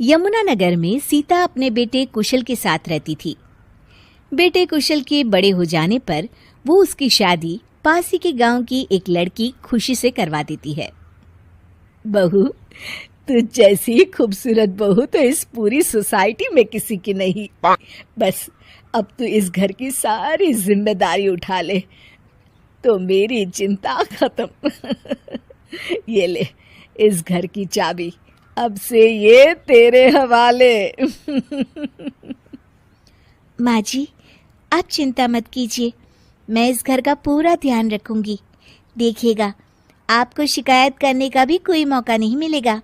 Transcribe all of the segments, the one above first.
यमुनानगर में सीता अपने बेटे कुशल के साथ रहती थी। बेटे कुशल के बड़े हो जाने पर वो उसकी शादी पास ही के गांव की एक लड़की खुशी से करवा देती है। बहू, तू जैसी खूबसूरत बहू तो इस पूरी सोसाइटी में किसी की नहीं। बस अब तू इस घर की सारी जिम्मेदारी उठा ले तो मेरी चिंता खत्म। ये ले इस घर की चाबी, अब से ये तेरे हवाले। माँ जी, आप चिंता मत कीजिए, मैं इस घर का पूरा ध्यान रखूंगी। देखिएगा, आपको शिकायत करने का भी कोई मौका नहीं मिलेगा।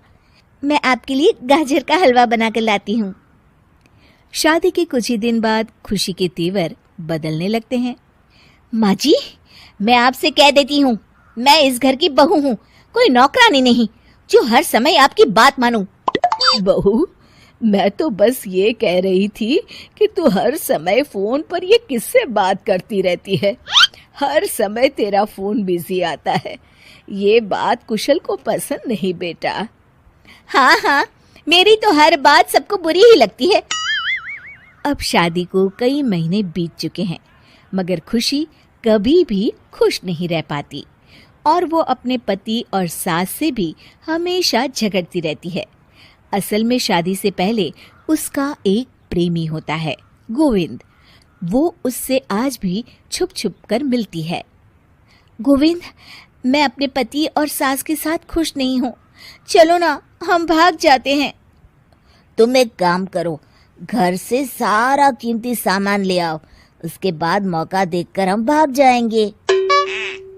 मैं आपके लिए गाजर का हलवा बनाकर लाती हूँ। शादी के कुछ ही दिन बाद खुशी के तेवर बदलने लगते हैं। माँ जी, मैं आपसे कह देती हूँ, मैं इस घर की बहू हूँ, कोई नौकरानी नहीं जो हर समय आपकी बात मानूं। बहू, मैं तो बस ये कह रही थी कि तू हर समय फोन पर ये किससे बात करती रहती है। हर समय तेरा फोन बिजी आता है। ये बात कुशल को पसंद नहीं बेटा। हाँ, मेरी तो हर बात सबको बुरी ही लगती है। अब शादी को कई महीने बीत चुके हैं, मगर खुशी कभी भी खुश नहीं रह पाती और वो अपने पति और सास से भी हमेशा झगड़ती रहती है। असल में शादी से पहले उसका एक प्रेमी होता है, गोविंद। वो उससे आज भी छुप छुप कर मिलती है। गोविंद, मैं अपने पति और सास के साथ खुश नहीं हूँ, चलो ना हम भाग जाते हैं। तुम एक काम करो, घर से सारा कीमती सामान ले आओ, उसके बाद मौका देखकर हम भाग जाएंगे।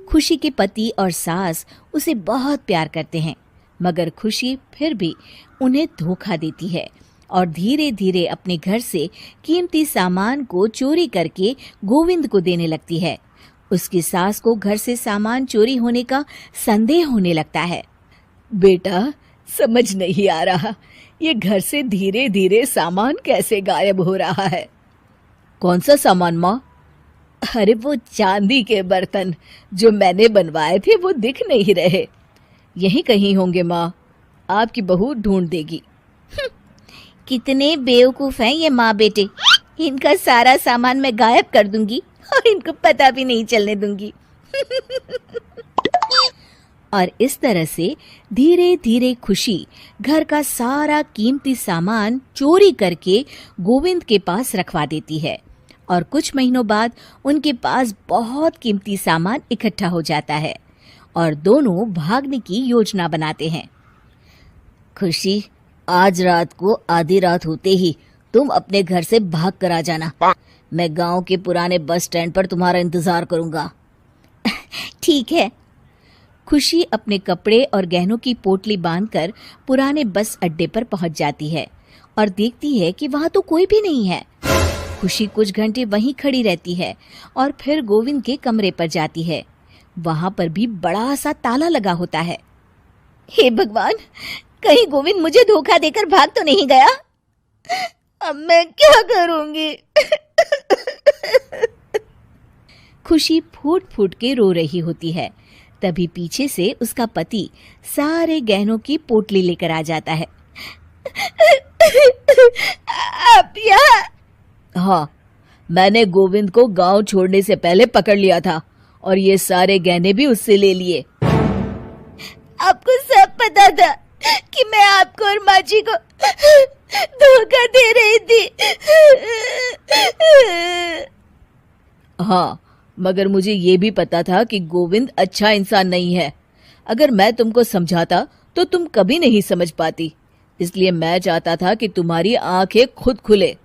खुशी के पति और सास उसे बहुत प्यार करते हैं, मगर खुशी फिर भी उन्हें धोखा देती है और धीरे धीरे अपने घर से कीमती सामान को चोरी करके गोविंद को देने लगती है। उसकी सास को घर से सामान चोरी होने का संदेह होने लगता है। बेटा, समझ नहीं आ रहा, ये घर से धीरे धीरे सामान कैसे गायब हो रहा है। कौन सा सामान माँ? अरे वो चांदी के बर्तन जो मैंने बनवाए थे वो दिख नहीं रहे। यहीं कहीं होंगे माँ, आपकी बहू ढूंढ देगी। कितने बेवकूफ हैं ये माँ बेटे, इनका सारा सामान मैं गायब कर दूंगी और इनको पता भी नहीं चलने दूंगी। और इस तरह से धीरे धीरे खुशी घर का सारा कीमती सामान चोरी करके गोविंद के पास रखवा देती है और कुछ महीनों बाद उनके पास बहुत कीमती सामान इकट्ठा हो जाता है और दोनों भागने की योजना बनाते हैं। खुशी, आज रात को आधी रात होते ही तुम अपने घर से भाग कर आ जाना। मैं गांव के पुराने बस स्टैंड पर तुम्हारा इंतजार करूंगा। ठीक है। खुशी अपने कपड़े और गहनों की पोटली बांधकर पुराने बस अड्डे पर पहुंच जाती है और देखती है कि वहां तो कोई भी नहीं है। खुशी कुछ घंटे वहीं खड़ी रहती है और फिर गोविंद के कमरे पर जाती है। वहां पर भी बड़ा सा ताला लगा होता है। हे भगवान, कहीं गोविंद मुझे धोखा देकर भाग तो नहीं गया? अब मैं क्या करूंगी? खुशी फूट फूट के रो रही होती है। तभी पीछे से उसका पति सारे गहनों की पोटली लेकर आ जाता है। आप यहाँ? हाँ, मैंने गोविंद को गांव छोड़ने से पहले पकड़ लिया था और ये सारे गहने भी उससे ले लिए। आपको सब पता था कि मैं आपको और माँ जी को धोखा दे रही थी? हाँ, मगर मुझे ये भी पता था कि गोविंद अच्छा इंसान नहीं है। अगर मैं तुमको समझाता तो तुम कभी नहीं समझ पाती, इसलिए मैं चाहता था कि तुम्हारी आंखें खुद खुले।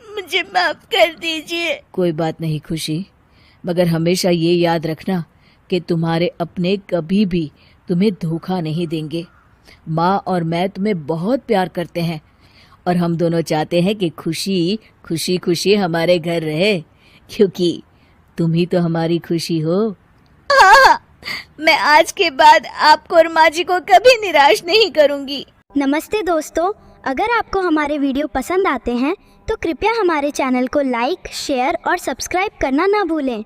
मुझे माफ कर दीजिए। कोई बात नहीं खुशी, मगर हमेशा ये याद रखना कि तुम्हारे अपने कभी भी तुम्हें धोखा नहीं देंगे। माँ और मैं तुम्हें बहुत प्यार करते हैं और हम दोनों चाहते हैं कि खुशी खुशी खुशी हमारे घर रहे, क्योंकि तुम ही तो हमारी खुशी हो। हाँ, मैं आज के बाद आपको और माँ जी को कभी निराश नहीं करूंगी। नमस्ते दोस्तों, अगर आपको हमारे वीडियो पसंद आते हैं तो कृपया हमारे चैनल को लाइक, शेयर और सब्सक्राइब करना ना भूलें।